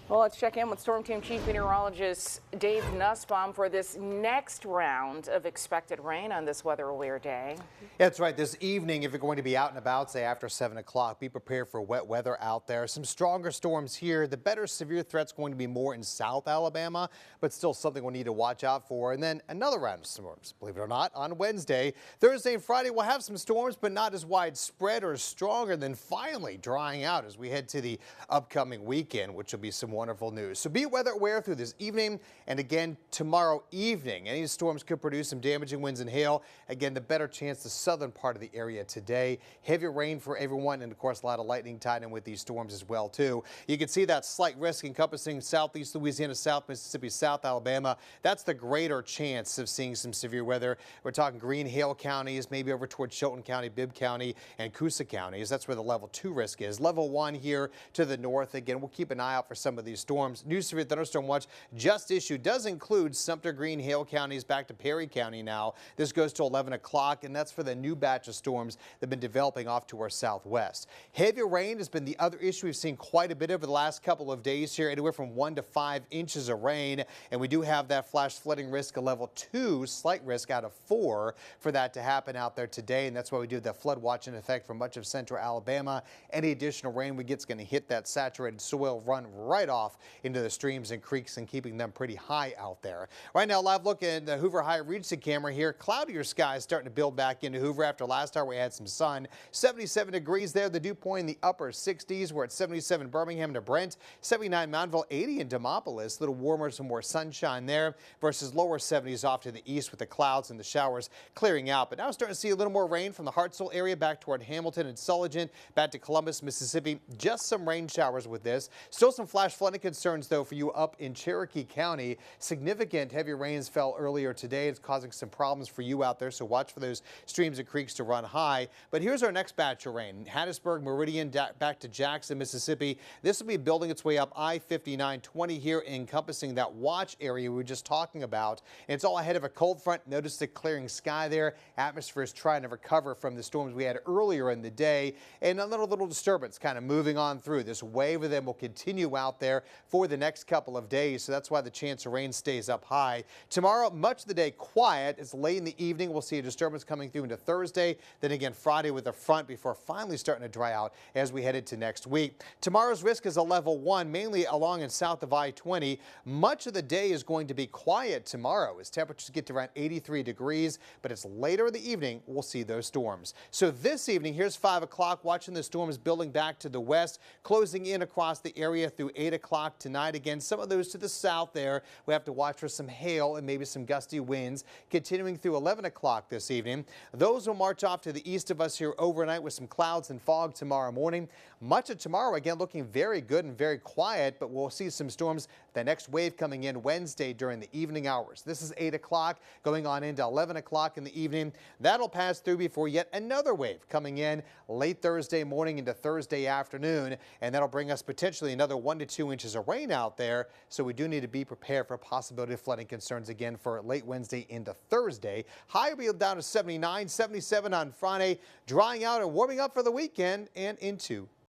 Well, let's check in with Storm Team Chief Meteorologist Dave Nussbaum for this next round of expected rain on this weather-aware day. That's right. This evening, if you're going to be out and about, say after 7 o'clock, be prepared for wet weather out there. Some stronger storms here. The better severe threat's going to be more in South Alabama, but still something we'll need to watch out for. And then another round of storms, believe it or not, on Wednesday. Thursday and Friday, we'll have some storms, but not as widespread or stronger, than finally drying out as we head to the upcoming weekend, which will be some wonderful news. So be weather aware through this evening and again tomorrow evening. Any storms could produce some damaging winds and hail. Again, the better chance the southern part of the area today. Heavy rain for everyone, and of course a lot of lightning tied in with these storms as well too. You can see that slight risk encompassing southeast Louisiana, South Mississippi, South Alabama. That's the greater chance of seeing some severe weather. We're talking Green Hill counties, maybe over towards Chilton County, Bibb County, and Coosa counties. That's where the level 2 risk is. Level 1 here to the north. Again, we'll keep an eye out for some of these storms. New severe thunderstorm watch just issued does include Sumter, Green Hill counties back to Perry County now. This goes to 11 o'clock, and that's for the new batch of storms that have been developing off to our southwest. Heavy rain has been the other issue we've seen quite a bit over the last couple of days here, anywhere from 1 to 5 inches of rain, and we do have that flash flooding risk, a level 2, slight risk out of 4 for that to happen out there today, and that's why we do the flood watch in effect for much of central Alabama. Any additional rain we get is going to hit that saturated soil, run right off into the streams and creeks and keeping them pretty high out there. Right now, live look at the Hoover High Regency camera here. Cloudier skies starting to build back into Hoover. After last hour, we had some sun. 77 degrees there. The dew point in the upper 60s. We're at 77 Birmingham to Brent, 79 Mountville, 80 in Demopolis. A little warmer, some more sunshine there versus lower 70s off to the east with the clouds and the showers clearing out. But now starting to see a little more rain from the Hartselle area back toward Hamilton and Sullivan, back to Columbus, Mississippi. Just some rain showers with this. Still some flash flooding concerns, though, for you up in Cherokee County. Significant heavy rains fell earlier today. It's causing some problems for you out there, so watch for those streams and creeks to run high. But here's our next batch of rain. Hattiesburg, Meridian, back to Jackson, Mississippi. This will be building its way up I-59-20 here, encompassing that watch area we were just talking about. And it's all ahead of a cold front. Notice the clearing sky there. Atmosphere is trying to recover from the storms we had earlier in the day. And a little disturbance kind of moving on through. This wave of them will continue out there for the next couple of days, so that's why the chance of rain stays up high. Tomorrow, much of the day quiet. It's late in the evening. We'll see a disturbance coming through into Thursday, then again Friday with a front before finally starting to dry out as we head into next week. Tomorrow's risk is a level 1, mainly along and south of I-20. Much of the day is going to be quiet tomorrow as temperatures get to around 83 degrees, but it's later in the evening we'll see those storms. So this evening, here's 5 o'clock, watching the storms building back to the west, closing in across the area through 8 o'clock tonight. Again, some of those to the south there. We have to watch for some hail and maybe some gusty winds continuing through 11 o'clock this evening. Those will march off to the east of us here overnight with some clouds and fog tomorrow morning. Much of tomorrow, again, looking very good and very quiet, but we'll see some storms. The next wave coming in Wednesday during the evening hours. This is 8 o'clock going on into 11 o'clock in the evening. That'll pass through before yet another wave coming in late Thursday morning into Thursday afternoon, and that'll bring us potentially another 1 to 2 inches of rain out there. So we do need to be prepared for a possibility of flooding concerns again for late Wednesday into Thursday. High will be down to 79, 77 on Friday, drying out and warming up for the weekend and into